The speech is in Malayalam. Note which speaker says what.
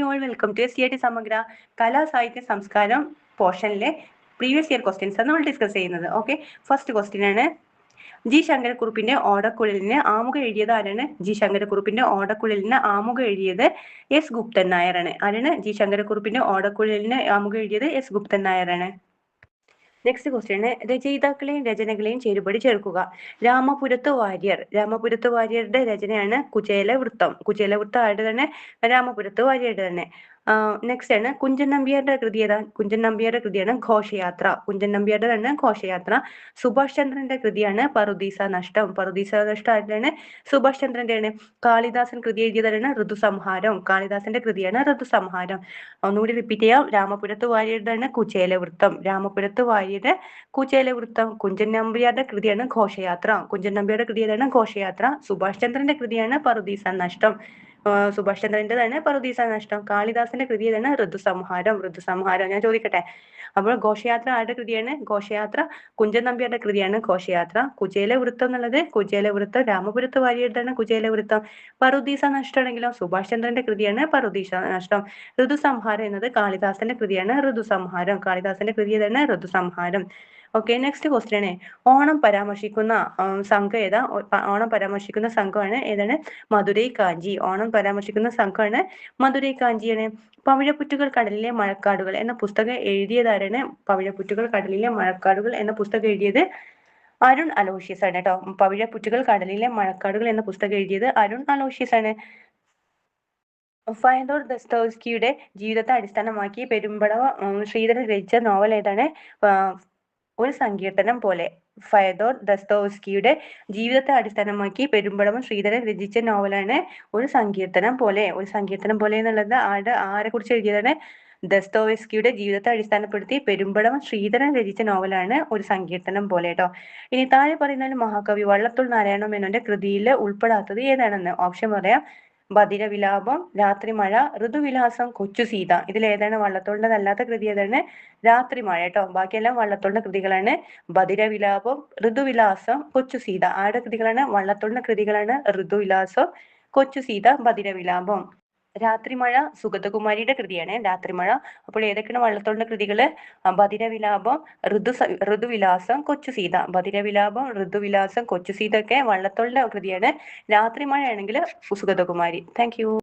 Speaker 1: ഓൾ വെൽക്കം ടു SCERT സമഗ്ര കലാ സാഹിത്യ സംസ്കാരം പോർഷനിലെ പ്രീവിയസ് ഇയർ ക്വസ്റ്റ്യൻസ് ആണ് നമ്മൾ ഡിസ്കസ് ചെയ്യുന്നത്. ഓക്കെ, ഫസ്റ്റ് ക്വസ്റ്റ്യൻ ആണ്, ജി ശങ്കരക്കുറുപ്പിന്റെ ഓടക്കുഴലിന് ആമുഖം എഴുതിയത് ആരാണ്? ജി ശങ്കരക്കുറുപ്പിന്റെ ഓടക്കുഴലിന് ആമുഖം എഴുതിയത് S ഗുപ്തൻ നായരാണ്. ആരാണ്? ജി ശങ്കരക്കുറുപ്പിന്റെ ഓടക്കുഴലിന് ആമുഖം എഴുതിയത് S ഗുപ്തൻ നായരാണ്. നെക്സ്റ്റ് ക്വസ്റ്റ്യൻ, രചയിതാക്കളെയും രചനകളെയും ചേരുപടി ചേർക്കുക. രാമപുരത്ത് വാര്യരുടെ രചനയാണ് കുചേലവൃത്തം. കുചേലവൃത്തം ആരുടെ തന്നെ? രാമപുരത്ത് വാര്യരുടെ തന്നെ. നെക്സ്റ്റ് ആണ്, കുഞ്ചൻ നമ്പ്യാരുടെ കൃതി ഏതാ? കുഞ്ചൻ നമ്പ്യാരുടെ കൃതിയാണ് ഘോഷയാത്ര. കുഞ്ചൻ നമ്പ്യാരുടെ തന്നെ ഘോഷയാത്ര. സുഭാഷ് ചന്ദ്രന്റെ കൃതിയാണ് പറുദീസ നഷ്ടം. പറുദീസ നഷ്ടം ആരുടെയാണ്? സുഭാഷ് ചന്ദ്രന്റെയാണ്. കാളിദാസൻ കൃതി എഴുതിയതാണ് ഋതുസംഹാരം. കാളിദാസന്റെ കൃതിയാണ് ഋതുസംഹാരം. ഒന്നുകൂടി റിപ്പീറ്റ് ചെയ്യാം. രാമപുരത്ത് വാര്യരുടെ കുചേലവൃത്തം. രാമപുരത്ത് വാര്യരുടെ കുചേലവൃത്തം. കുഞ്ചൻ നമ്പ്യാരുടെ കൃതിയാണ് ഘോഷയാത്ര. കുഞ്ചൻ നമ്പ്യാരുടെ കൃതി ഏതാണ്? ഘോഷയാത്ര. സുഭാഷ് ചന്ദ്രന്റെ കൃതിയാണ് പറുദീസ നഷ്ടം. സുഭാഷ് ചന്ദ്രന്റേതാണ് പറുദീസ നഷ്ടം. കാളിദാസന്റെ കൃതി ഏതാണ്? ഋതുസംഹാരം. ഋതുസംഹാരം. ഞാൻ ചോദിക്കട്ടെ, അപ്പോൾ ഘോഷയാത്ര ആരുടെ കൃതിയാണ്? ഘോഷയാത്ര കുഞ്ചൻ നമ്പ്യാരുടെ കൃതിയാണ് ഘോഷയാത്ര. കുചേലവൃത്തം എന്നുള്ളത് കുചേലവൃത്തം രാമപുരത്ത് വാര്യരുടെയാണ് കുചേലവൃത്തം. പറുദീസ നഷ്ടമാണെങ്കിലോ സുഭാഷ് ചന്ദ്രന്റെ കൃതിയാണ് പറുദീസ നഷ്ടം. ഋതുസംഹാരം എന്നത് കാളിദാസന്റെ കൃതിയാണ് ഋതുസംഹാരം. കാളിദാസന്റെ കൃതി ഏതാണ്? Ritusamharam. Okay, next question, Onam പരാമർശിക്കുന്ന സംഘം ഏതാ? ഓണം പരാമർശിക്കുന്ന സംഘമാണ് ഏതാണ്? മധുരൈ കാഞ്ചി. ഓണം പരാമർശിക്കുന്ന സംഘമാണ് മധുരൈ കാഞ്ചിയാണ്. പവിഴപ്പുറ്റുകൾ കടലിലെ മഴക്കാടുകൾ എന്ന പുസ്തകം എഴുതിയതാരാണ്? പവിഴപ്പുറ്റുകൾ കടലിലെ മഴക്കാടുകൾ എന്ന പുസ്തകം എഴുതിയത് അരുൺ അലോഷ്യസ് ആണ് കേട്ടോ. പവിഴപ്പുറ്റുകൾ കടലിലെ മഴക്കാടുകൾ എന്ന പുസ്തകം എഴുതിയത് അരുൺ അലോഷ്യസ് ആണ്. ഫയദോർ ദസ്തോവ്സ്കിയുടെ ജീവിതത്തെ അടിസ്ഥാനമാക്കി പെരുമ്പടവ ശ്രീധരൻ രചിച്ച നോവൽ ഏതാണ്? ഒരു സങ്കീർത്തനം പോലെ. ഫയദോർ ദസ്തോവ്സ്കിയുടെ ജീവിതത്തെ അടിസ്ഥാനമാക്കി പെരുമ്പടവം ശ്രീധരൻ രചിച്ച നോവലാണ് ഒരു സങ്കീർത്തനം പോലെ. ഒരു സങ്കീർത്തനം പോലെ എന്നുള്ളത് ആരെ കുറിച്ച് എഴുതിയതാണ്? ദസ്തോവ്സ്കിയുടെ ജീവിതത്തെ അടിസ്ഥാനപ്പെടുത്തി പെരുമ്പടവം ശ്രീധരൻ രചിച്ച നോവലാണ് ഒരു സങ്കീർത്തനം പോലെ കേട്ടോ. ഇനി താഴെ പറയുന്ന മഹാകവി വള്ളത്തോൾ നാരായണ മേനോന്റെ കൃതിയിൽ ഉൾപ്പെടാത്തത് ഏതാണെന്ന് ഓപ്ഷൻ പറയാം. ബധിരവിലാപം, രാത്രിമഴ, ഋതുവിലാസം, കൊച്ചു സീത. ഇതിൽ ഏതാണ് വള്ളത്തോളിന്റെ അല്ലാത്ത കൃതി ഏതാണ്? രാത്രിമഴ കേട്ടോ. ബാക്കിയെല്ലാം വള്ളത്തോളിന്റെ കൃതികളാണ്. ബധിരവിലാപം, ഋതുവിലാസം, കൊച്ചു സീത ആരുടെ കൃതികളാണ്? വള്ളത്തോളിന്റെ കൃതികളാണ്. ഋതുവിലാസം, കൊച്ചു സീത, ബധിരവിലാപം. രാത്രിമഴ സുഗതകുമാരിയുടെ കൃതിയാണ് രാത്രിമഴ. അപ്പോൾ ഏതൊക്കെയാണ് വള്ളത്തോളിന്റെ കൃതികള്? ബധിരവിലാപം, ഋതുവിലാസം, കൊച്ചു സീത. ബധിരവിലാപം, ഋതുവിലാസം, കൊച്ചു സീത ഒക്കെ വള്ളത്തോളിന്റെ കൃതിയാണ്. രാത്രിമഴ ആണെങ്കിൽ സുഗതകുമാരി. Thank you.